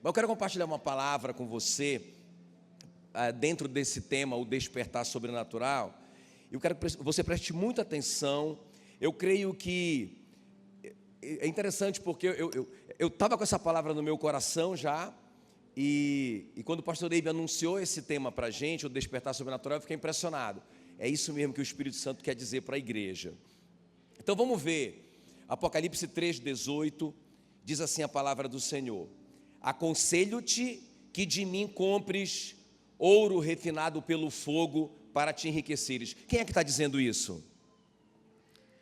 Mas eu quero compartilhar uma palavra com você, dentro desse tema, o despertar sobrenatural. Eu quero que você preste muita atenção. Eu creio que é interessante porque eu estava com essa palavra no meu coração já, e quando o pastor Eibe anunciou esse tema para a gente, o despertar sobrenatural, eu fiquei impressionado. É isso mesmo que o Espírito Santo quer dizer para a igreja. Então vamos ver, Apocalipse 3,18, diz assim a palavra do Senhor: aconselho-te que de mim compres ouro refinado pelo fogo para te enriqueceres. Quem é que está dizendo isso?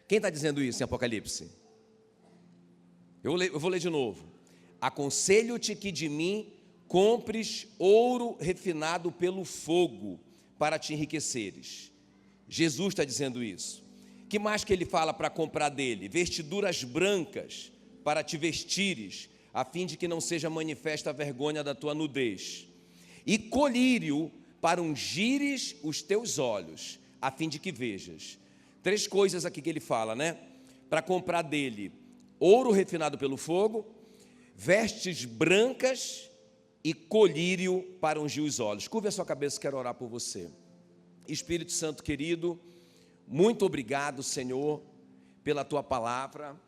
Quem está dizendo isso em Apocalipse? Eu vou ler de novo. Aconselho-te que de mim compres ouro refinado pelo fogo para te enriqueceres. Jesus está dizendo isso. Que mais que ele fala para comprar dele? Vestiduras brancas para te vestires, a fim de que não seja manifesta a vergonha da tua nudez. E colírio para ungires os teus olhos, a fim de que vejas. 3 coisas aqui que ele fala, né? Para comprar dele: ouro refinado pelo fogo, vestes brancas e colírio para ungir os olhos. Curva a sua cabeça, quero orar por você. Espírito Santo querido, muito obrigado, Senhor, pela tua palavra.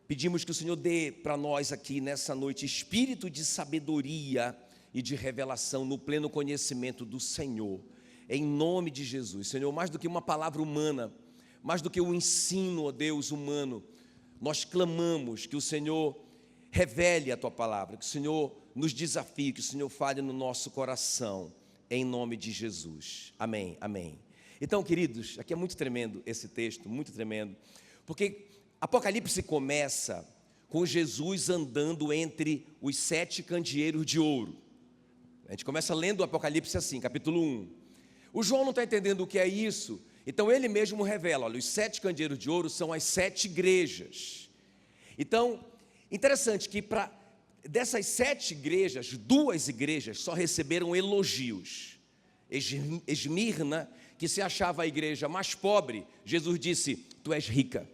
Pedimos que o Senhor dê para nós aqui nessa noite espírito de sabedoria e de revelação no pleno conhecimento do Senhor, em nome de Jesus. Senhor, mais do que uma palavra humana, mais do que um ensino, ó Deus, humano, nós clamamos que o Senhor revele a tua palavra, que o Senhor nos desafie, que o Senhor fale no nosso coração, em nome de Jesus. Amém, amém. Então, queridos, aqui é muito tremendo esse texto, muito tremendo, porque Apocalipse começa com Jesus andando entre os 7 candeeiros de ouro. A gente começa lendo o Apocalipse assim, capítulo 1. O João não está entendendo o que é isso, então ele mesmo revela: olha, os 7 candeeiros de ouro são as 7 igrejas. Então, interessante que dessas 7 igrejas, 2 igrejas só receberam elogios. Esmirna, que se achava a igreja mais pobre, Jesus disse: tu és rica.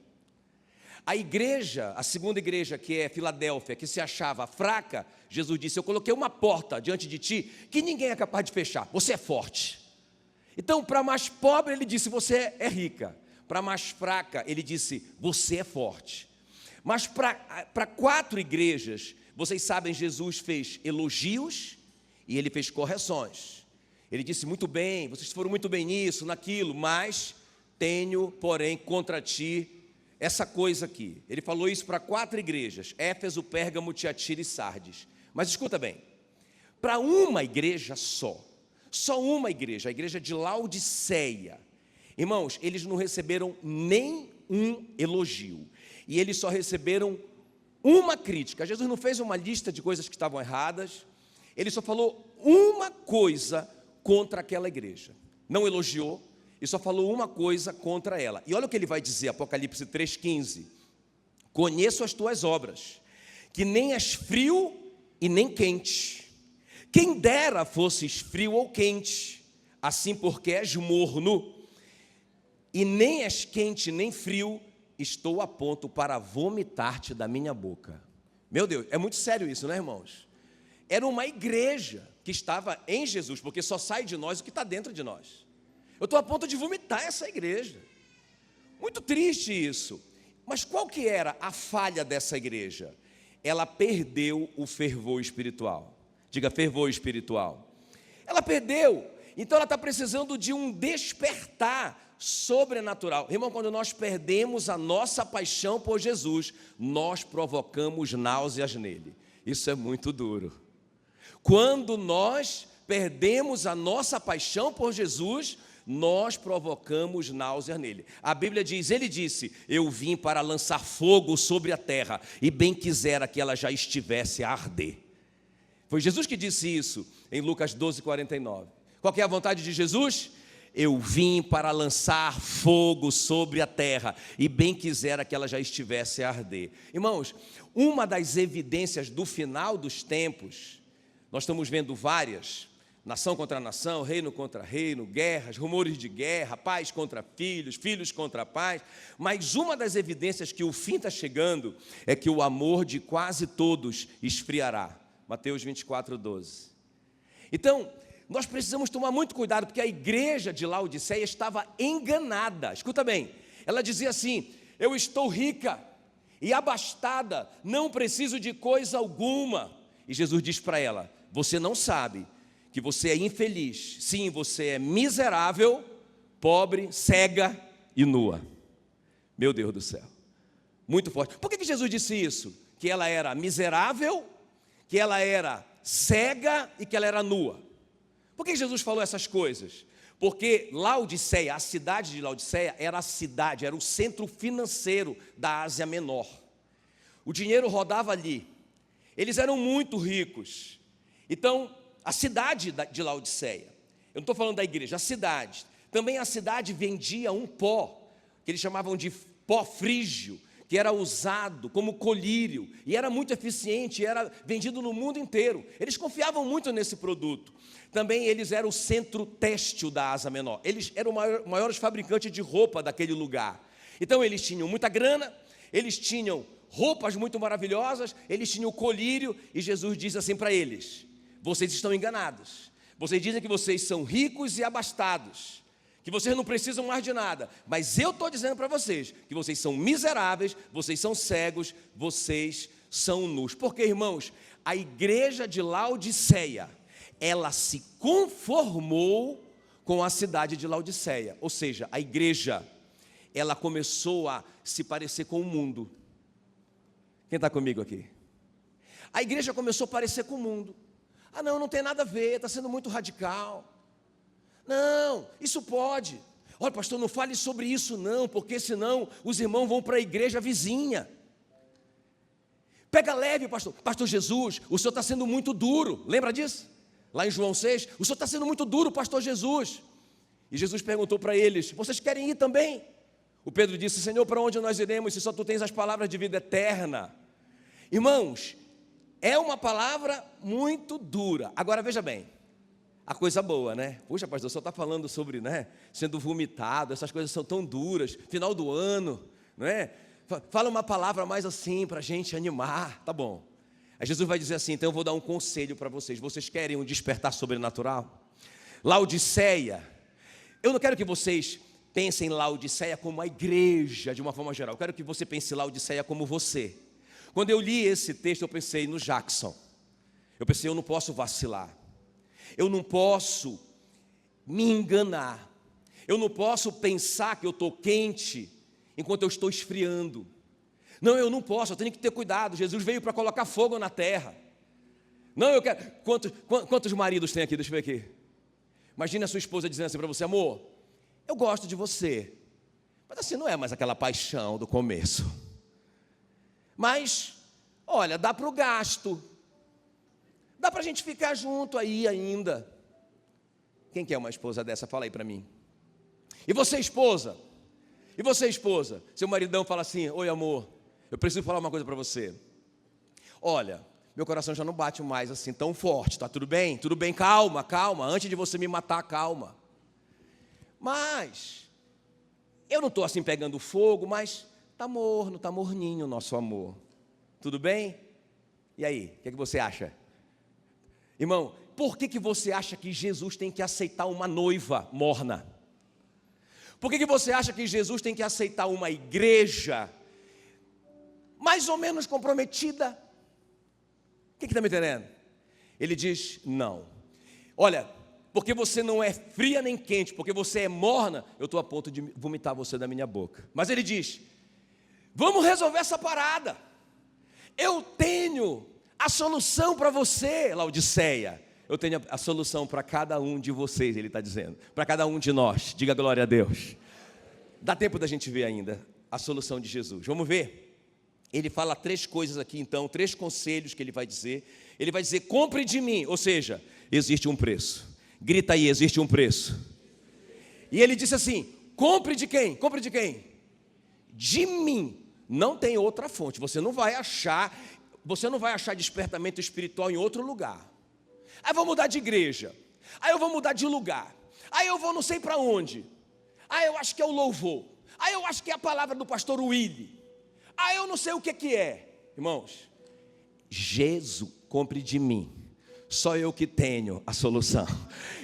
A igreja, a segunda igreja, que é Filadélfia, que se achava fraca, Jesus disse: eu coloquei uma porta diante de ti que ninguém é capaz de fechar, você é forte. Então, para a mais pobre ele disse: você é rica. Para a mais fraca ele disse: você é forte. Mas para 4 igrejas, vocês sabem, Jesus fez elogios e ele fez correções. Ele disse: muito bem, vocês foram muito bem nisso, naquilo, mas tenho, porém, contra ti essa coisa aqui. Ele falou isso para 4 igrejas: Éfeso, Pérgamo, Tiatira e Sardes. Mas escuta bem, para uma igreja só uma igreja, a igreja de Laodiceia, irmãos, eles não receberam nem um elogio, e eles só receberam uma crítica. Jesus não fez uma lista de coisas que estavam erradas, ele só falou uma coisa contra aquela igreja, não elogiou, e só falou uma coisa contra ela. E olha o que ele vai dizer, Apocalipse 3,15: conheço as tuas obras, que nem és frio e nem quente. Quem dera fosses frio ou quente, assim porque és morno, e nem és quente nem frio, estou a ponto para vomitar-te da minha boca. Meu Deus, é muito sério isso, né, irmãos? Era uma igreja que estava em Jesus, porque só sai de nós o que está dentro de nós. Eu estou a ponto de vomitar essa igreja. Muito triste isso. Mas qual que era a falha dessa igreja? Ela perdeu o fervor espiritual. Diga, fervor espiritual. Ela perdeu. Então ela está precisando de um despertar sobrenatural. Irmão, quando nós perdemos a nossa paixão por Jesus, nós provocamos náuseas nele. Isso é muito duro. Quando nós perdemos a nossa paixão por Jesus, nós provocamos náusea nele. A Bíblia diz, ele disse: eu vim para lançar fogo sobre a terra, e bem quisera que ela já estivesse a arder. Foi Jesus que disse isso em Lucas 12:49. Qual que é a vontade de Jesus? Eu vim para lançar fogo sobre a terra, e bem quisera que ela já estivesse a arder. Irmãos, uma das evidências do final dos tempos, nós estamos vendo várias, nação contra nação, reino contra reino, guerras, rumores de guerra, pais contra filhos, filhos contra pais. Mas uma das evidências que o fim está chegando é que o amor de quase todos esfriará. Mateus 24, 12. Então, nós precisamos tomar muito cuidado, porque a igreja de Laodiceia estava enganada. Escuta bem, ela dizia assim: eu estou rica e abastada, não preciso de coisa alguma. E Jesus diz para ela: você não sabe que você é infeliz. Sim, você é miserável, pobre, cega e nua. Meu Deus do céu, muito forte. Por que Jesus disse isso? Que ela era miserável, que ela era cega e que ela era nua. Por que Jesus falou essas coisas? Porque Laodiceia, a cidade de Laodiceia, era a cidade, era o centro financeiro da Ásia Menor. O dinheiro rodava ali. Eles eram muito ricos. Então, a cidade de Laodiceia, eu não estou falando da igreja, a cidade. Também a cidade vendia um pó, que eles chamavam de pó frígio, que era usado como colírio, e era muito eficiente, e era vendido no mundo inteiro. Eles confiavam muito nesse produto. Também eles eram o centro têxtil da Ásia Menor. Eles eram os maiores fabricantes de roupa daquele lugar. Então eles tinham muita grana, eles tinham roupas muito maravilhosas, eles tinham colírio, e Jesus diz assim para eles: vocês estão enganados. Vocês dizem que vocês são ricos e abastados, que vocês não precisam mais de nada, mas eu estou dizendo para vocês que vocês são miseráveis, vocês são cegos, vocês são nus. Porque, irmãos, a igreja de Laodiceia, ela se conformou com a cidade de Laodiceia. Ou seja, a igreja, ela começou a se parecer com o mundo. Quem está comigo aqui? A igreja começou a parecer com o mundo. Ah, não tem nada a ver, está sendo muito radical. Não, isso pode. Olha, pastor, não fale sobre isso não, porque senão os irmãos vão para a igreja vizinha. Pega leve, pastor. Pastor Jesus, o senhor está sendo muito duro. Lembra disso? Lá em João 6, o senhor está sendo muito duro, pastor Jesus. E Jesus perguntou para eles: vocês querem ir também? O Pedro disse: Senhor, para onde nós iremos se só tu tens as palavras de vida eterna? Irmãos, é uma palavra muito dura. Agora veja bem, a coisa boa, né? Puxa, pastor, o senhor está falando sobre, né, sendo vomitado, essas coisas são tão duras, final do ano, não é? Fala uma palavra mais assim para a gente animar, tá bom. Aí Jesus vai dizer assim: então eu vou dar um conselho para vocês. Vocês querem um despertar sobrenatural? Laodiceia, eu não quero que vocês pensem em Laodiceia como a igreja de uma forma geral. Eu quero que você pense em Laodiceia como você. Quando eu li esse texto, eu pensei no Jackson. Eu pensei: eu não posso vacilar. Eu não posso me enganar. Eu não posso pensar que eu estou quente enquanto eu estou esfriando. Não, eu não posso, eu tenho que ter cuidado. Jesus veio para colocar fogo na terra. Não, eu quero... Quantos maridos tem aqui? Deixa eu ver aqui. Imagina a sua esposa dizendo assim para você: amor, eu gosto de você, mas assim não é mais aquela paixão do começo. Mas, olha, dá para o gasto. Dá para a gente ficar junto aí ainda. Quem quer uma esposa dessa? Fala aí para mim. E você, esposa? E você, esposa? Seu maridão fala assim: oi, amor, eu preciso falar uma coisa para você. Olha, meu coração já não bate mais assim tão forte. Tá tudo bem? Tudo bem, calma, calma. Antes de você me matar, calma. Mas eu não estou assim pegando fogo, mas está morno, está morninho o nosso amor. Tudo bem? E aí, o que você acha? Irmão, por que você acha que Jesus tem que aceitar uma noiva morna? Por que você acha que Jesus tem que aceitar uma igreja mais ou menos comprometida? O que está me entendendo? Ele diz: não. Olha, porque você não é fria nem quente, porque você é morna, eu estou a ponto de vomitar você da minha boca. Mas ele diz: vamos resolver essa parada. Eu tenho a solução para você, Laodiceia. Eu tenho a solução para cada um de vocês, ele está dizendo. Para cada um de nós. Diga glória a Deus. Dá tempo da gente ver ainda a solução de Jesus. Vamos ver? Ele fala 3 coisas aqui então, 3 conselhos que ele vai dizer. Ele vai dizer: compre de mim, ou seja, existe um preço. Grita aí: existe um preço. E ele disse assim: compre de quem? Compre de quem? De mim. Não tem outra fonte. Você não vai achar despertamento espiritual em outro lugar. Aí vamos mudar de igreja. Aí eu vou mudar de lugar. Aí eu vou não sei para onde. Aí eu acho que é o louvor. Aí eu acho que é a palavra do pastor Willy. Aí eu não sei o que é. Irmãos, Jesus, compre de mim. Só eu que tenho a solução.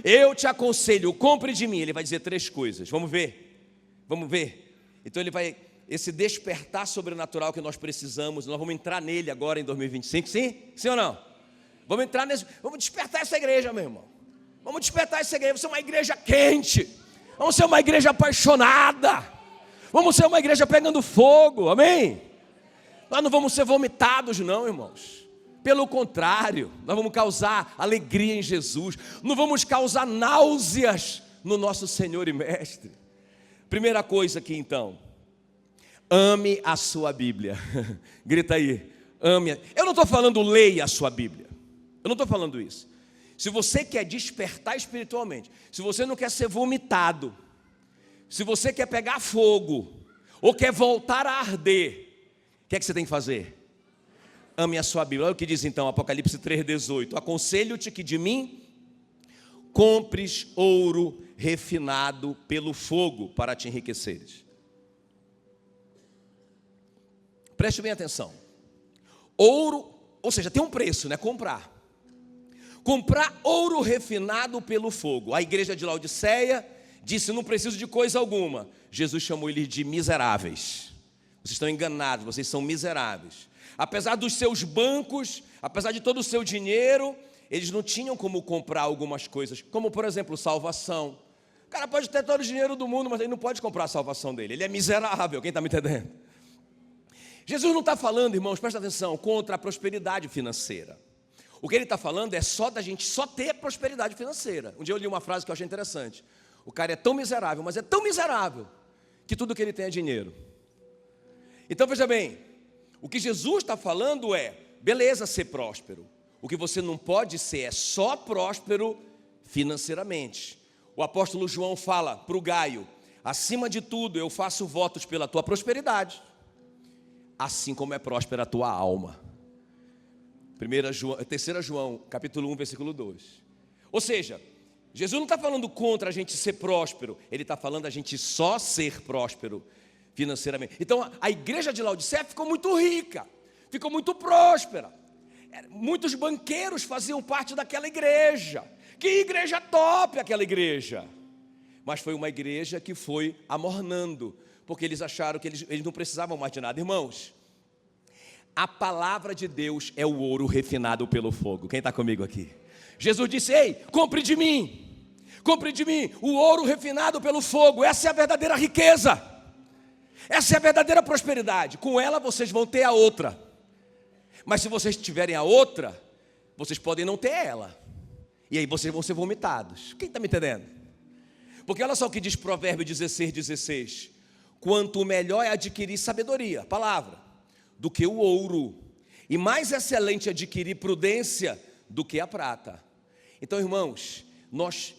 Eu te aconselho, compre de mim. Ele vai dizer 3 coisas. Vamos ver? Vamos ver? Então ele vai, esse despertar sobrenatural que nós precisamos, nós vamos entrar nele agora em 2025, sim? Sim ou não? Vamos entrar nesse, vamos despertar essa igreja, meu irmão. Vamos despertar essa igreja, vamos ser uma igreja quente. Vamos ser uma igreja apaixonada. Vamos ser uma igreja pegando fogo, amém? Nós não vamos ser vomitados não, irmãos. Pelo contrário, nós vamos causar alegria em Jesus. Não vamos causar náuseas no nosso Senhor e Mestre. Primeira coisa aqui então, ame a sua Bíblia. Grita aí, ame. Eu não estou falando leia a sua Bíblia. Eu não estou falando isso. Se você quer despertar espiritualmente, se você não quer ser vomitado, se você quer pegar fogo, ou quer voltar a arder, o que é que você tem que fazer? Ame a sua Bíblia. Olha o que diz então Apocalipse 3,18. Aconselho-te que de mim compres ouro refinado pelo fogo para te enriqueceres. Preste bem atenção. Ouro, ou seja, tem um preço, né? Comprar ouro refinado pelo fogo. A igreja de Laodiceia disse, não preciso de coisa alguma. Jesus chamou eles de miseráveis. Vocês estão enganados, vocês são miseráveis. Apesar dos seus bancos, apesar de todo o seu dinheiro, eles não tinham como comprar algumas coisas, como por exemplo, salvação. O cara pode ter todo o dinheiro do mundo, mas ele não pode comprar a salvação dele. Ele é miserável, quem está me entendendo? Jesus não está falando, irmãos, presta atenção, contra a prosperidade financeira. O que ele está falando é só da gente só ter prosperidade financeira. Um dia eu li uma frase que eu achei interessante. O cara é tão miserável, mas é tão miserável, que tudo que ele tem é dinheiro. Então veja bem, o que Jesus está falando é, beleza ser próspero. O que você não pode ser é só próspero financeiramente. O apóstolo João fala para o Gaio, acima de tudo eu faço votos pela tua prosperidade, assim como é próspera a tua alma. 3 João, capítulo 1, versículo 2. Ou seja, Jesus não está falando contra a gente ser próspero, ele está falando a gente só ser próspero financeiramente. Então a igreja de Laodiceia ficou muito rica, ficou muito próspera. Muitos banqueiros faziam parte daquela igreja. Que igreja top aquela igreja! Mas foi uma igreja que foi amornando, porque eles acharam que eles não precisavam mais de nada. Irmãos, a palavra de Deus é o ouro refinado pelo fogo. Quem está comigo aqui? Jesus disse, ei, compre de mim o ouro refinado pelo fogo. Essa é a verdadeira riqueza, essa é a verdadeira prosperidade. Com ela vocês vão ter a outra, mas se vocês tiverem a outra, vocês podem não ter ela, e aí vocês vão ser vomitados. Quem está me entendendo? Porque olha só o que diz Provérbio 16:16. Quanto melhor é adquirir sabedoria, palavra, do que o ouro, e mais excelente adquirir prudência do que a prata. Então, irmãos, nós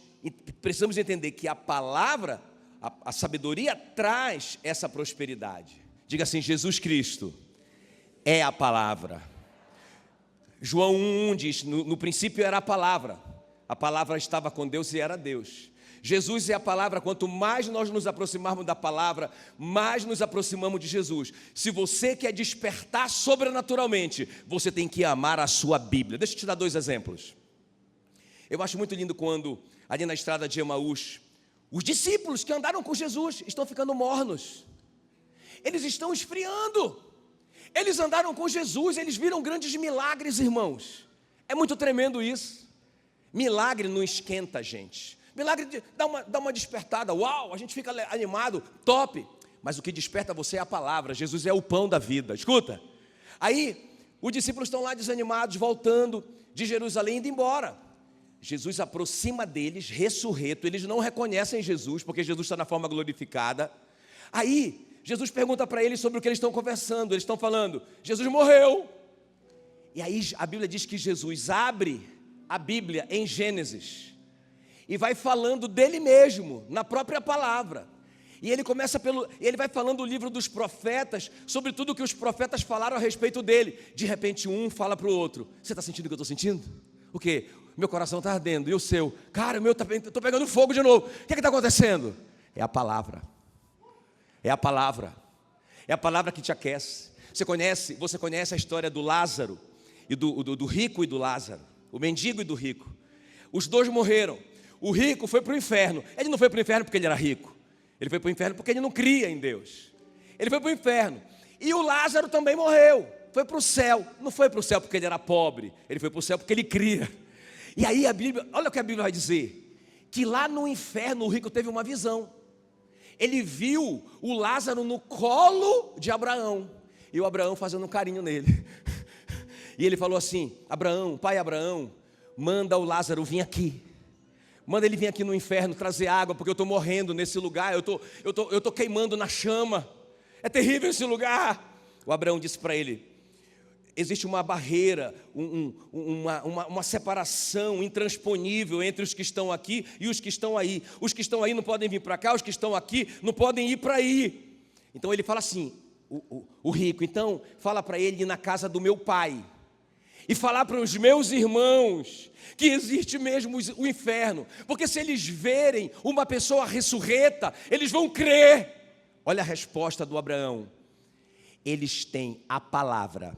precisamos entender que a palavra, a sabedoria traz essa prosperidade. Diga assim, Jesus Cristo é a palavra. João 1:1 diz, no princípio era a palavra estava com Deus e era Deus. Jesus é a palavra. Quanto mais nós nos aproximarmos da palavra, mais nos aproximamos de Jesus. Se você quer despertar sobrenaturalmente, você tem que amar a sua Bíblia. Deixa eu te dar 2 exemplos. Eu acho muito lindo quando, ali na estrada de Emaús, os discípulos que andaram com Jesus estão ficando mornos. Eles estão esfriando. Eles andaram com Jesus, eles viram grandes milagres, irmãos. É muito tremendo isso. Milagre não esquenta a gente. Milagre dá uma despertada, uau, a gente fica animado, top. Mas o que desperta você é a palavra. Jesus é o pão da vida, escuta. Aí, os discípulos estão lá desanimados, voltando de Jerusalém, indo embora. Jesus aproxima deles, ressurreto. Eles não reconhecem Jesus, porque Jesus está na forma glorificada. Aí, Jesus pergunta para eles sobre o que eles estão conversando. Eles estão falando, Jesus morreu. E aí a Bíblia diz que Jesus abre a Bíblia em Gênesis e vai falando dele mesmo, na própria palavra. E ele ele vai falando o livro dos profetas, sobre tudo o que os profetas falaram a respeito dele. De repente um fala para o outro, você está sentindo o que eu estou sentindo? O quê? meu coração está ardendo. E o seu? Cara, o meu estou pegando fogo de novo. O que está acontecendo? É a palavra. É a palavra. É a palavra que te aquece. Você conhece a história do Lázaro e do rico e do Lázaro, o mendigo e do rico. Os dois morreram. O rico foi para o inferno. Ele não foi para o inferno porque ele era rico. Ele foi para o inferno porque ele não cria em Deus. Ele foi para o inferno. E o Lázaro também morreu. Foi para o céu. Não foi para o céu porque ele era pobre. Ele foi para o céu porque ele cria. E aí a Bíblia, olha o que a Bíblia vai dizer. Que lá no inferno o rico teve uma visão. Ele viu o Lázaro no colo de Abraão. E o Abraão fazendo um carinho nele. E ele falou assim: Abraão, pai Abraão, manda o Lázaro vir aqui. Manda ele vir aqui no inferno trazer água, porque eu estou morrendo nesse lugar, eu tô queimando na chama. É terrível esse lugar. O Abraão disse para ele: existe uma barreira, uma separação intransponível entre os que estão aqui e os que estão aí. Os que estão aí não podem vir para cá, os que estão aqui não podem ir para aí. Então ele fala assim, o rico, então fala para ele ir na casa do meu pai. E falar para os meus irmãos que existe mesmo o inferno. Porque se eles verem uma pessoa ressurreta, eles vão crer. Olha a resposta do Abraão. Eles têm a palavra.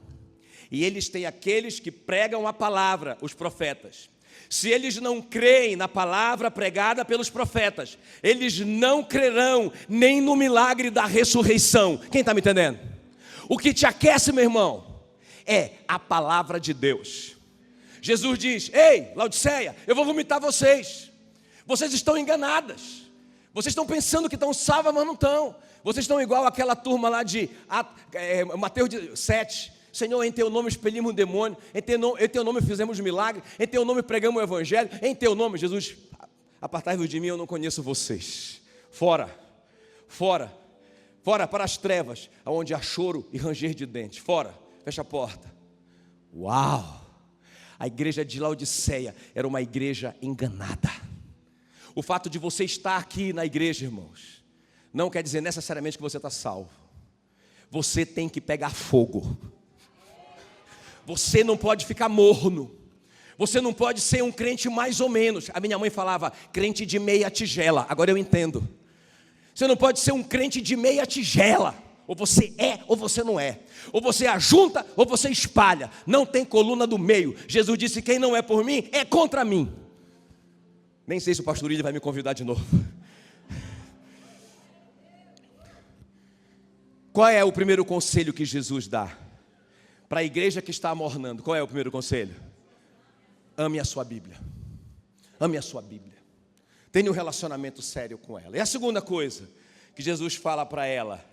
E eles têm aqueles que pregam a palavra, os profetas. Se eles não creem na palavra pregada pelos profetas, eles não crerão nem no milagre da ressurreição. Quem está me entendendo? O que te aquece, meu irmão, é a palavra de Deus. Jesus diz: ei, Laodiceia, eu vou vomitar vocês. Vocês estão enganadas. Vocês estão pensando que estão salvas, mas não estão. Vocês estão igual aquela turma lá de Mateus 7. Senhor, em teu nome expelimos um demônio, em teu nome fizemos milagre, em teu nome pregamos o evangelho, em teu nome, Jesus, apartai-vos de mim, eu não conheço vocês. Fora, fora, fora para as trevas, onde há choro e ranger de dentes. Fora. Fecha a porta. Uau! A igreja de Laodiceia era uma igreja enganada. O fato de você estar aqui na igreja, irmãos, não quer dizer necessariamente que você está salvo. Você tem que pegar fogo. Você não pode ficar morno. Você não pode ser um crente mais ou menos. A minha mãe falava, crente de meia tigela. Agora eu entendo. Você não pode ser um crente de meia tigela. Ou você é, ou você não é. Ou você ajunta, ou você espalha. Não tem coluna do meio. Jesus disse, quem não é por mim, é contra mim. Nem sei se o pastor William vai me convidar de novo. Qual é o primeiro conselho que Jesus dá para a igreja que está amornando? Qual é o primeiro conselho? Ame a sua Bíblia. Ame a sua Bíblia. Tenha um relacionamento sério com ela. E a segunda coisa que Jesus fala para ela,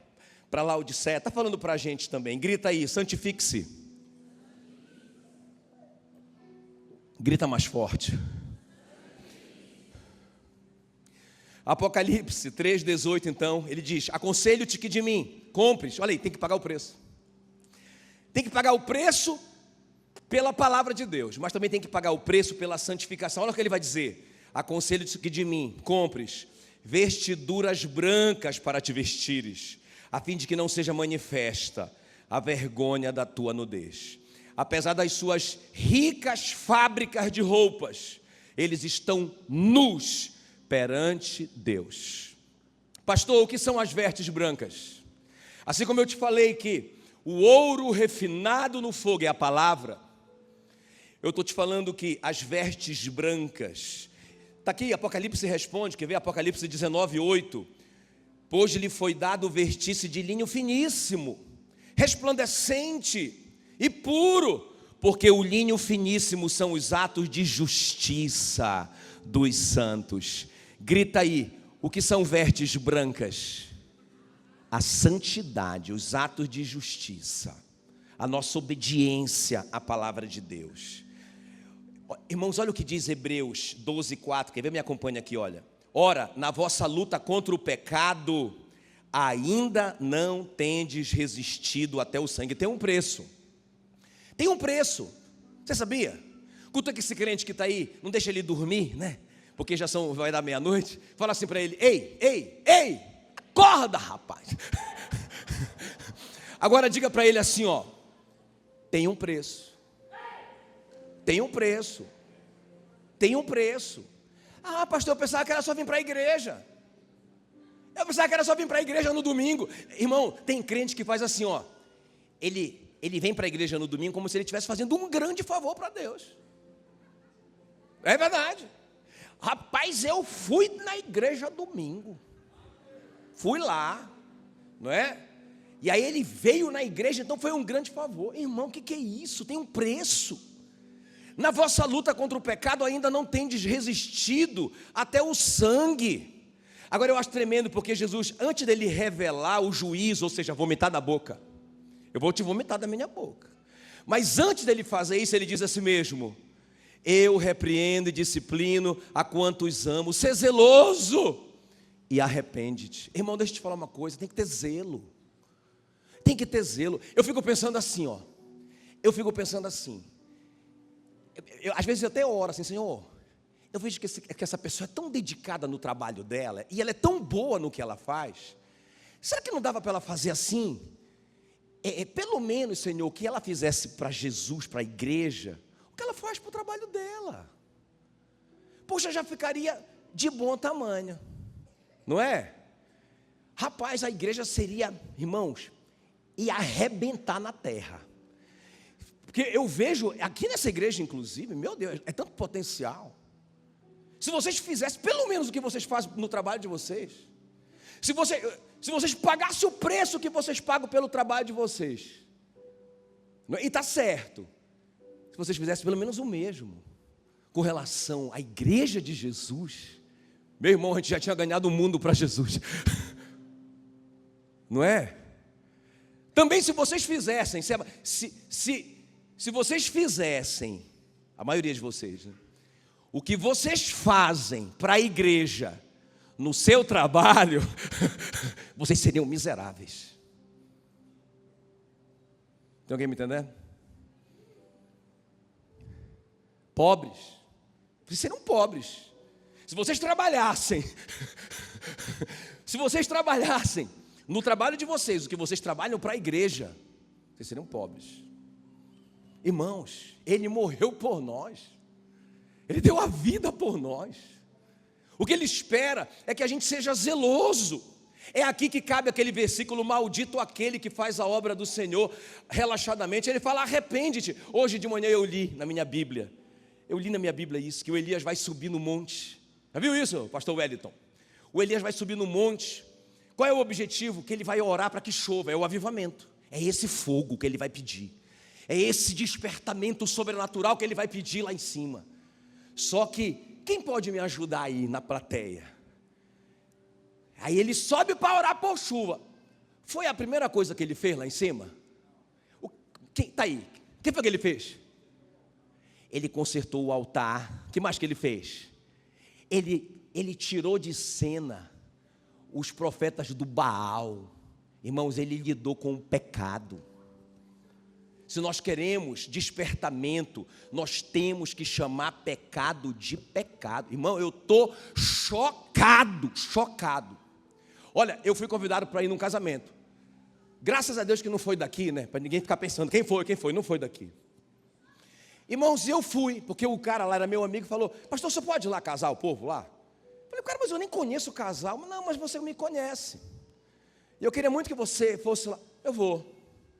para Laodiceia, está falando para a gente também. Grita aí, santifique-se. Grita mais forte. Apocalipse 3,18 então, ele diz, aconselho-te que de mim compres. Olha aí, tem que pagar o preço. Tem que pagar o preço pela palavra de Deus, mas também tem que pagar o preço pela santificação. Olha o que ele vai dizer. Aconselho-te que de mim compres vestiduras brancas para te vestires, a fim de que não seja manifesta a vergonha da tua nudez. Apesar das suas ricas fábricas de roupas, eles estão nus perante Deus. Pastor, o que são as vestes brancas? Assim como eu te falei que o ouro refinado no fogo é a palavra, eu estou te falando que as vestes brancas, está aqui, Apocalipse responde, quer ver? Apocalipse 19:8, pois lhe foi dado vestir-se de linho finíssimo, resplandecente e puro, porque o linho finíssimo são os atos de justiça dos santos. Grita aí, o que são vestes brancas? A santidade, os atos de justiça, a nossa obediência à palavra de Deus. Irmãos, olha o que diz Hebreus 12:4, quer ver? Me acompanha aqui, olha. Ora, na vossa luta contra o pecado, ainda não tendes resistido até o sangue. Tem um preço. Tem um preço. Você sabia? Escuta que esse crente que está aí, não deixa ele dormir, né? Porque vai dar meia-noite. Fala assim para ele, ei, acorda, rapaz. Agora diga para ele assim, ó, tem um preço. Tem um preço. Tem um preço. Ah, pastor, eu pensava que era só vir para a igreja. Eu pensava que era só vir para a igreja no domingo. Irmão, tem crente que faz assim, ó. Ele vem para a igreja no domingo como se ele estivesse fazendo um grande favor para Deus. É verdade. Rapaz, eu fui na igreja domingo. Fui lá, não é? E aí ele veio na igreja, então foi um grande favor. Irmão, o que é isso? Tem um preço. Na vossa luta contra o pecado ainda não tendes resistido até o sangue. Agora eu acho tremendo porque Jesus, antes dele revelar o juízo, ou seja, vomitar da boca, eu vou te vomitar da minha boca. Mas antes dele fazer isso, ele diz a si mesmo: eu repreendo e disciplino a quantos amo, sê zeloso e arrepende-te. Irmão, deixa eu te falar uma coisa, tem que ter zelo. Tem que ter zelo. Eu fico pensando assim, ó. Às vezes eu até oro assim, Senhor, eu vejo que essa pessoa é tão dedicada no trabalho dela, e ela é tão boa no que ela faz. Será que não dava para ela fazer assim? Pelo menos, Senhor, que ela fizesse para Jesus, para a igreja, o que ela faz para o trabalho dela. Poxa, já ficaria de bom tamanho, não é? Rapaz, a igreja seria, irmãos, ia arrebentar na terra. Porque eu vejo, aqui nessa igreja inclusive, meu Deus, é tanto potencial. Se vocês fizessem pelo menos o que vocês fazem no trabalho de vocês, se vocês pagassem o preço que vocês pagam pelo trabalho de vocês, e está certo, se vocês fizessem pelo menos o mesmo, com relação à igreja de Jesus, meu irmão, a gente já tinha ganhado o mundo para Jesus, não é? Também se vocês fizessem, se vocês fizessem, a maioria de vocês, né, o que vocês fazem para a igreja no seu trabalho, vocês seriam miseráveis. Tem alguém me entendendo? Pobres. Vocês seriam pobres. Se vocês trabalhassem no trabalho de vocês, o que vocês trabalham para a igreja, vocês seriam pobres. Irmãos, Ele morreu por nós, Ele deu a vida por nós. O que Ele espera é que a gente seja zeloso. É aqui que cabe aquele versículo: maldito aquele que faz a obra do Senhor relaxadamente. Ele fala: arrepende-te. Hoje de manhã eu li na minha Bíblia isso, que o Elias vai subir no monte. Já viu isso, pastor Wellington? O Elias vai subir no monte. Qual é o objetivo? Que ele vai orar para que chova, é o avivamento. É esse fogo que ele vai pedir, é esse despertamento sobrenatural que ele vai pedir lá em cima. Só que, quem pode me ajudar aí na plateia? Aí ele sobe para orar por chuva. Foi a primeira coisa que ele fez lá em cima? Quem está aí? O que foi que ele fez? Ele consertou o altar. O que mais que ele fez? Ele tirou de cena os profetas do Baal. Irmãos, ele lidou com o pecado. Se nós queremos despertamento, nós temos que chamar pecado de pecado. Irmão, eu estou chocado. Olha, eu fui convidado para ir num casamento. Graças a Deus que não foi daqui, né? Para ninguém ficar pensando, quem foi? Não foi daqui. Irmãos, eu fui, porque o cara lá era meu amigo e falou: pastor, você pode ir lá casar o povo lá? Eu falei: cara, mas eu nem conheço o casal. Não, mas você me conhece. E eu queria muito que você fosse lá. Eu vou.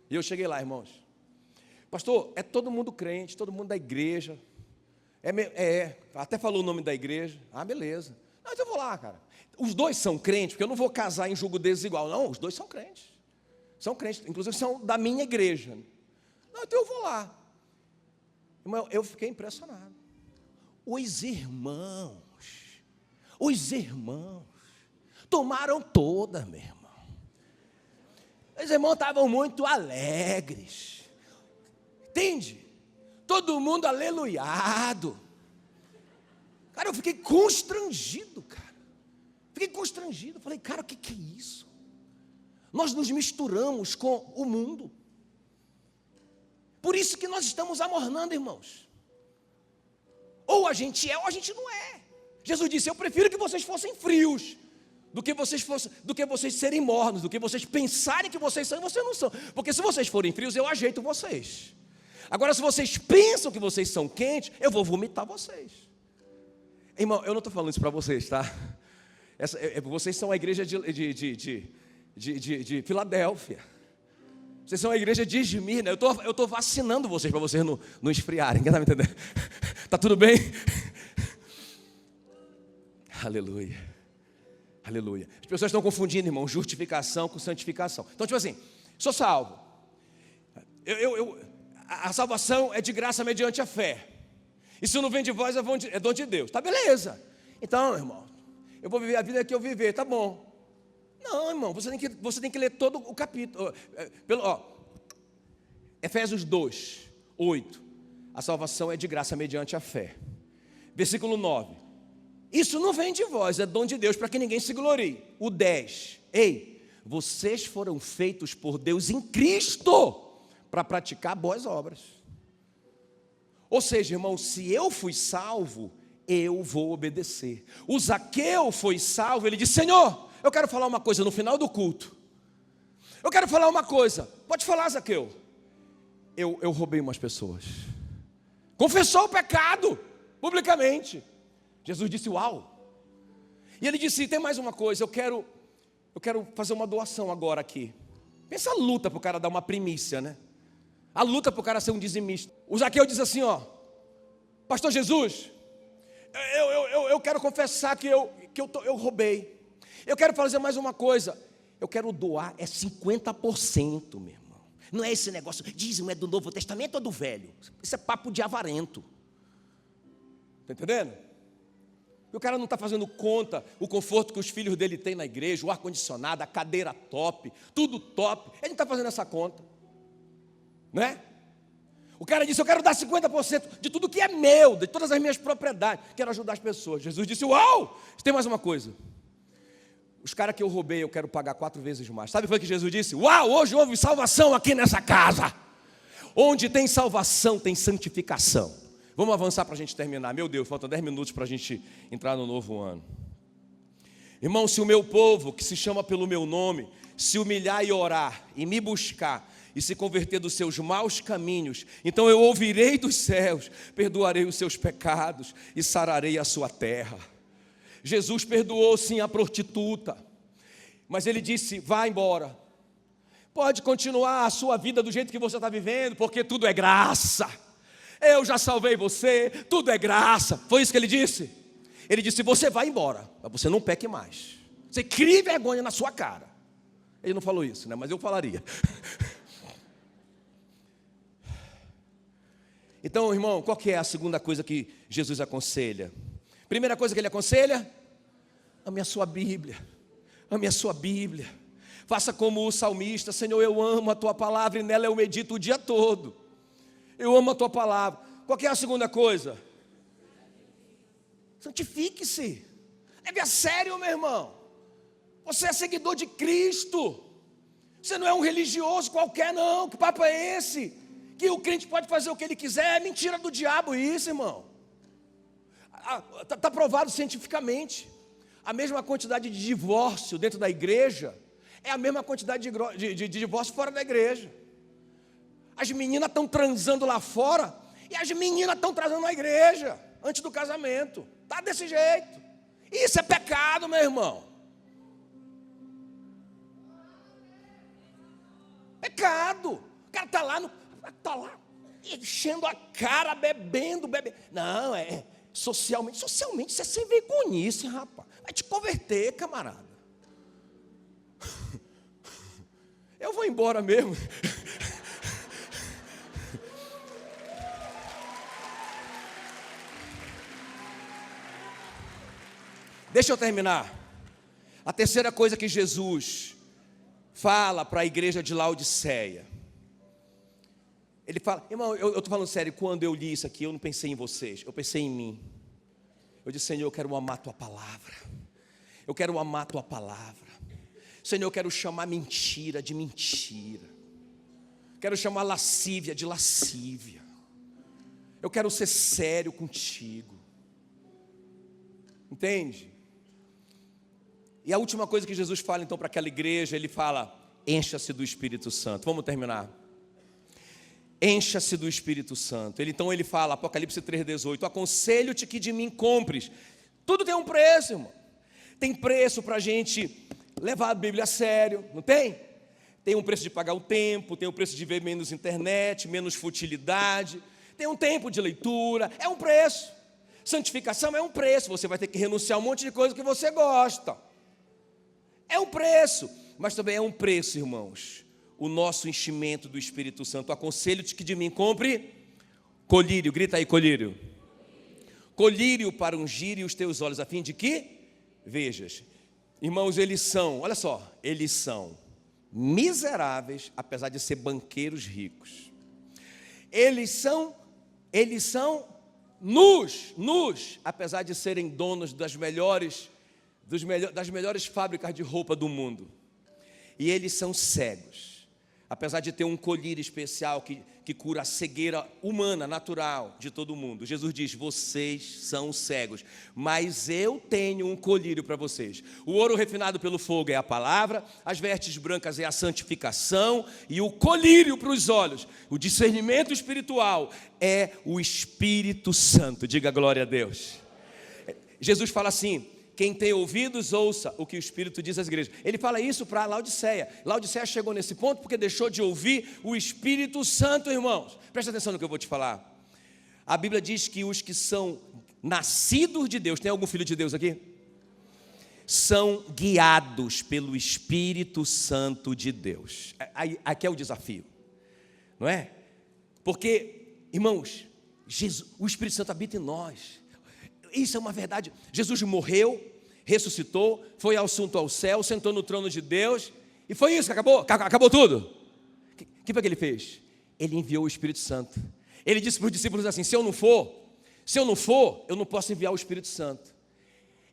E eu cheguei lá, irmãos. Pastor, é todo mundo crente, todo mundo da igreja. Até falou o nome da igreja. Ah, beleza. Não, então eu vou lá, cara. Os dois são crentes, porque eu não vou casar em julgo desigual. Não, os dois são crentes. São crentes, inclusive são da minha igreja. Não, então eu vou lá. Irmão, eu fiquei impressionado. Os irmãos tomaram toda, meu irmão. Os irmãos estavam muito alegres. Entende? Todo mundo aleluiado. Cara, eu fiquei constrangido, cara. Falei: cara, o que é isso? Nós nos misturamos com o mundo. Por isso que nós estamos amornando, irmãos. Ou a gente é, ou a gente não é. Jesus disse: eu prefiro que vocês fossem frios do que vocês serem mornos, do que vocês pensarem que vocês são e vocês não são. Porque se vocês forem frios, eu ajeito vocês. Agora, se vocês pensam que vocês são quentes, eu vou vomitar vocês. Irmão, eu não estou falando isso para vocês, tá? Vocês são a igreja de Filadélfia. Vocês são a igreja de Esmirna. Eu estou vacinando vocês para vocês não esfriarem. Quem está me entendendo? Está tudo bem? Aleluia. Aleluia. As pessoas estão confundindo, irmão, justificação com santificação. Então, tipo assim, sou salvo. A salvação é de graça mediante a fé. Isso não vem de vós, é dom de Deus. Tá, beleza. Então, irmão, eu vou viver a vida que eu viver, tá bom. Não, irmão, você tem que ler todo o capítulo. Efésios 2, 8. A salvação é de graça mediante a fé. Versículo 9. Isso não vem de vós, é dom de Deus, para que ninguém se glorie. O 10. Ei, vocês foram feitos por Deus em Cristo para praticar boas obras. Ou seja, irmão, se eu fui salvo, eu vou obedecer. O Zaqueu foi salvo, ele disse: Senhor, eu quero falar uma coisa no final do culto. Eu quero falar uma coisa. Pode falar, Zaqueu. Eu roubei umas pessoas. Confessou o pecado, publicamente. Jesus disse: uau. E ele disse: tem mais uma coisa, eu quero fazer uma doação agora aqui. Pensa a luta para o cara dar uma primícia, né? A luta para o cara ser um dizimista. O Zaqueu diz assim, ó: Pastor Jesus, eu quero confessar que eu roubei. Eu quero fazer mais uma coisa. Eu quero doar 50%, meu irmão. Não é esse negócio, dízimo é do Novo Testamento ou do Velho? Isso é papo de avarento. Está entendendo? O cara não está fazendo conta o conforto que os filhos dele têm na igreja, o ar-condicionado, a cadeira top, tudo top. Ele não está fazendo essa conta. Né? O cara disse: eu quero dar 50% de tudo que é meu, de todas as minhas propriedades. Quero ajudar as pessoas. Jesus disse: uau, tem mais uma coisa. Os caras que eu roubei, eu quero pagar 4 vezes mais. Sabe o que foi que Jesus disse? Uau, hoje houve salvação aqui nessa casa. Onde tem salvação, tem santificação. Vamos avançar para a gente terminar. Meu Deus, faltam 10 minutos para a gente entrar no novo ano. Irmão, se o meu povo, que se chama pelo meu nome, se humilhar e orar, e me buscar, e se converter dos seus maus caminhos, então eu ouvirei dos céus, perdoarei os seus pecados e sararei a sua terra. Jesus perdoou sim a prostituta, mas ele disse: vá embora, pode continuar a sua vida do jeito que você está vivendo, porque tudo é graça, eu já salvei você, tudo é graça. Foi isso que ele disse. Ele disse: você vai embora, mas você não peque mais, você crie vergonha na sua cara. Ele não falou isso, né? Mas eu falaria. Então, irmão, qual que é a segunda coisa que Jesus aconselha? Primeira coisa que ele aconselha: ame a sua Bíblia. Ame a sua Bíblia. Faça como o salmista: Senhor, eu amo a tua palavra e nela eu medito o dia todo. Eu amo a tua palavra. Qual que é a segunda coisa? Santifique-se. Leve a sério, meu irmão. Você é seguidor de Cristo. Você não é um religioso qualquer, não. Que papo é esse? Que o crente pode fazer o que ele quiser. É mentira do diabo isso, irmão. Está provado cientificamente. A mesma quantidade de divórcio dentro da igreja é a mesma quantidade de divórcio fora da igreja. As meninas estão transando lá fora e as meninas estão transando na igreja antes do casamento. Está desse jeito. Isso é pecado, meu irmão. Pecado. O cara está lá enchendo a cara, bebendo. Não, socialmente isso é sem vergonhice, rapaz. Vai te converter, camarada. Eu vou embora mesmo. Deixa eu terminar. A terceira coisa que Jesus fala para a igreja de Laodiceia. Ele fala: irmão, eu estou falando sério, quando eu li isso aqui, eu não pensei em vocês, eu pensei em mim. Eu disse: Senhor, eu quero amar a tua palavra. Eu quero amar a tua palavra. Senhor, eu quero chamar mentira de mentira. Quero chamar lascívia de lascívia. Eu quero ser sério contigo. Entende? E a última coisa que Jesus fala então para aquela igreja, ele fala: encha-se do Espírito Santo. Vamos terminar. Encha-se do Espírito Santo. Então ele fala, Apocalipse 3,18: aconselho-te que de mim compres Tudo tem um preço, irmão. Tem preço para a gente levar a Bíblia a sério, não tem? Tem um preço de pagar o tempo, tem o preço de ver menos internet, menos futilidade, tem um tempo de leitura, é um preço. Santificação é um preço, você vai ter que renunciar a um monte de coisa que você gosta. É um preço, mas também é um preço, irmãos, o nosso enchimento do Espírito Santo. Aconselho-te que de mim compre colírio, grita aí, colírio. Colírio para ungir os teus olhos, a fim de que vejas. Irmãos, eles são, olha só, eles são miseráveis, apesar de ser banqueiros ricos. Eles são nus, apesar de serem donos das melhores fábricas de roupa do mundo. E eles são cegos, apesar de ter um colírio especial que cura a cegueira humana, natural, de todo mundo. Jesus diz, vocês são cegos, mas eu tenho um colírio para vocês. O ouro refinado pelo fogo é a palavra, as vestes brancas é a santificação, e o colírio para os olhos, o discernimento espiritual, é o Espírito Santo. Diga glória a Deus. Jesus fala assim, quem tem ouvidos, ouça o que o Espírito diz às igrejas. Ele fala isso para Laodiceia. Laodiceia chegou nesse ponto porque deixou de ouvir o Espírito Santo, irmãos. Presta atenção no que eu vou te falar. A Bíblia diz que os que são nascidos de Deus, tem algum filho de Deus aqui? São guiados pelo Espírito Santo de Deus. Aqui é o desafio, não é? Porque, irmãos, o Espírito Santo habita em nós. Isso é uma verdade. Jesus morreu, ressuscitou, foi assunto ao céu, sentou no trono de Deus, e foi isso que acabou tudo. O que foi que ele fez? Ele enviou o Espírito Santo. Ele disse para os discípulos assim, se eu não for, eu não posso enviar o Espírito Santo.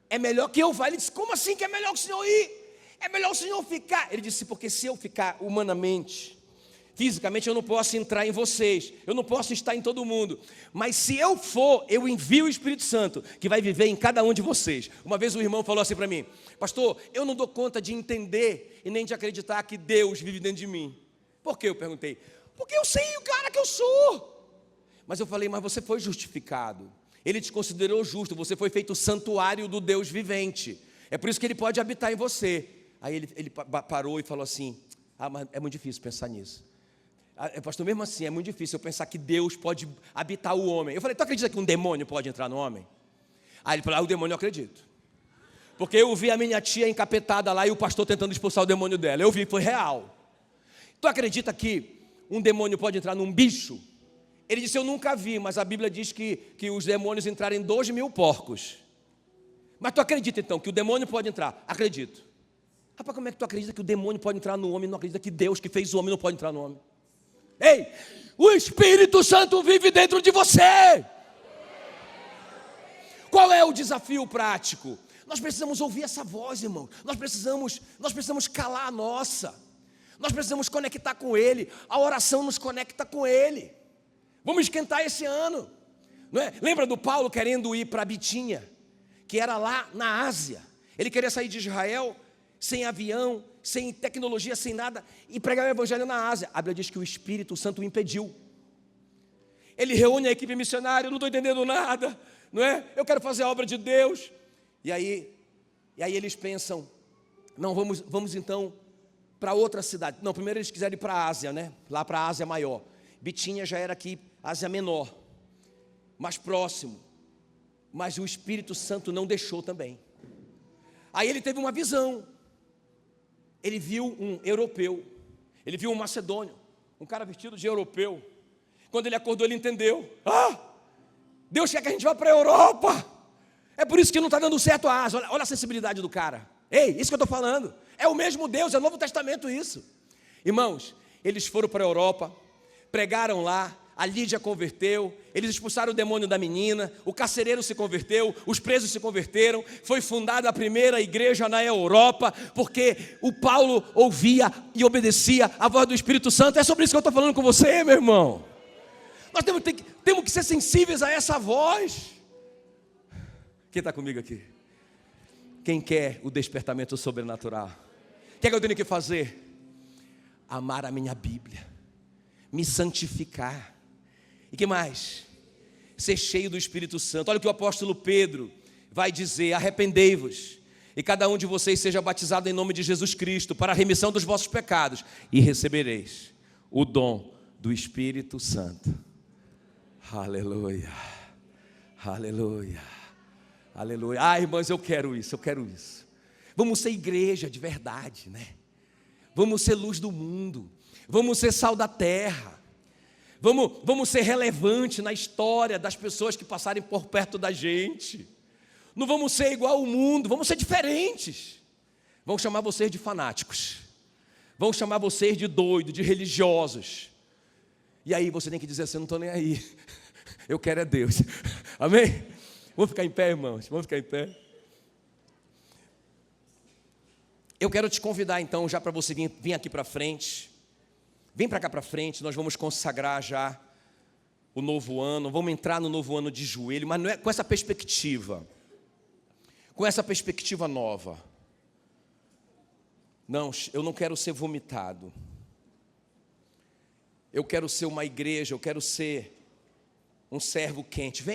É melhor que eu vá. Ele disse, como assim que é melhor que o Senhor ir? É melhor o Senhor ficar. Ele disse, porque se eu ficar humanamente, fisicamente eu não posso entrar em vocês, eu não posso estar em todo mundo, mas se eu for, eu envio o Espírito Santo, que vai viver em cada um de vocês. Uma vez um irmão falou assim para mim, pastor, eu não dou conta de entender e nem de acreditar que Deus vive dentro de mim. Por quê? Eu perguntei, porque eu sei o cara que eu sou. Mas eu falei, mas você foi justificado, Ele te considerou justo, você foi feito santuário do Deus vivente, é por isso que Ele pode habitar em você. Aí ele parou e falou assim, mas é muito difícil pensar nisso. Pastor, mesmo assim, é muito difícil eu pensar que Deus pode habitar o homem. Eu falei, tu acredita que um demônio pode entrar no homem? Aí ele falou, o demônio eu acredito. Porque eu vi a minha tia encapetada lá e o pastor tentando expulsar o demônio dela. Eu vi, foi real. Tu acredita que um demônio pode entrar num bicho? Ele disse, eu nunca vi, mas a Bíblia diz que os demônios entraram em 2.000 porcos. Mas tu acredita então que o demônio pode entrar? Acredito. Rapaz, como é que tu acredita que o demônio pode entrar no homem e não acredita que Deus que fez o homem não pode entrar no homem? Ei, o Espírito Santo vive dentro de você. Qual é o desafio prático? Nós precisamos ouvir essa voz, irmão. Nós precisamos calar a nossa. Nós precisamos conectar com Ele. A oração nos conecta com Ele. Vamos esquentar esse ano, não é? Lembra do Paulo querendo ir para Bitínia, que era lá na Ásia. Ele queria sair de Israel sem avião, sem tecnologia, sem nada, e pregar o evangelho na Ásia. A Bíblia diz que o Espírito Santo o impediu. Ele reúne a equipe missionária, eu não estou entendendo nada, não é? Eu quero fazer a obra de Deus. E aí eles pensam, não, vamos então para outra cidade. Não, primeiro eles quiseram ir para a Ásia, né? Lá para a Ásia Maior. Bitínia já era aqui, Ásia Menor, mais próximo. Mas o Espírito Santo não deixou também. Aí ele teve uma visão. Ele viu um europeu, ele viu um macedônio, um cara vestido de europeu. Quando ele acordou, ele entendeu. Deus quer que a gente vá para a Europa. É por isso que não está dando certo a Ásia. Olha a sensibilidade do cara. Ei, isso que eu estou falando. É o mesmo Deus, é o Novo Testamento isso. Irmãos, eles foram para a Europa, pregaram lá, a Lídia converteu, eles expulsaram o demônio da menina, o carcereiro se converteu, os presos se converteram, foi fundada a primeira igreja na Europa, porque o Paulo ouvia e obedecia a voz do Espírito Santo. É sobre isso que eu estou falando com você, meu irmão. Nós temos que ser sensíveis a essa voz. Quem está comigo aqui? Quem quer o despertamento sobrenatural? O que é que eu tenho que fazer? Amar a minha Bíblia, me santificar. E que mais? Ser cheio do Espírito Santo. Olha o que o apóstolo Pedro vai dizer: arrependei-vos, e cada um de vocês seja batizado em nome de Jesus Cristo, para a remissão dos vossos pecados, e recebereis o dom do Espírito Santo. Aleluia, aleluia, aleluia. Irmãs, eu quero isso. Vamos ser igreja de verdade, né? Vamos ser luz do mundo, vamos ser sal da terra, vamos ser relevante na história das pessoas que passarem por perto da gente. Não vamos ser igual ao mundo, vamos ser diferentes. Vão chamar vocês de fanáticos, vão chamar vocês de doidos, de religiosos. E aí você tem que dizer assim: não estou nem aí, eu quero é Deus. Amém? Vamos ficar em pé, irmãos, vamos ficar em pé. Eu quero te convidar então já para você vir aqui para frente. Vem para cá para frente, nós vamos consagrar já o novo ano, vamos entrar no novo ano de joelho, mas não é com essa perspectiva. Com essa perspectiva nova. Não, eu não quero ser vomitado. Eu quero ser uma igreja, eu quero ser um servo quente. Vem.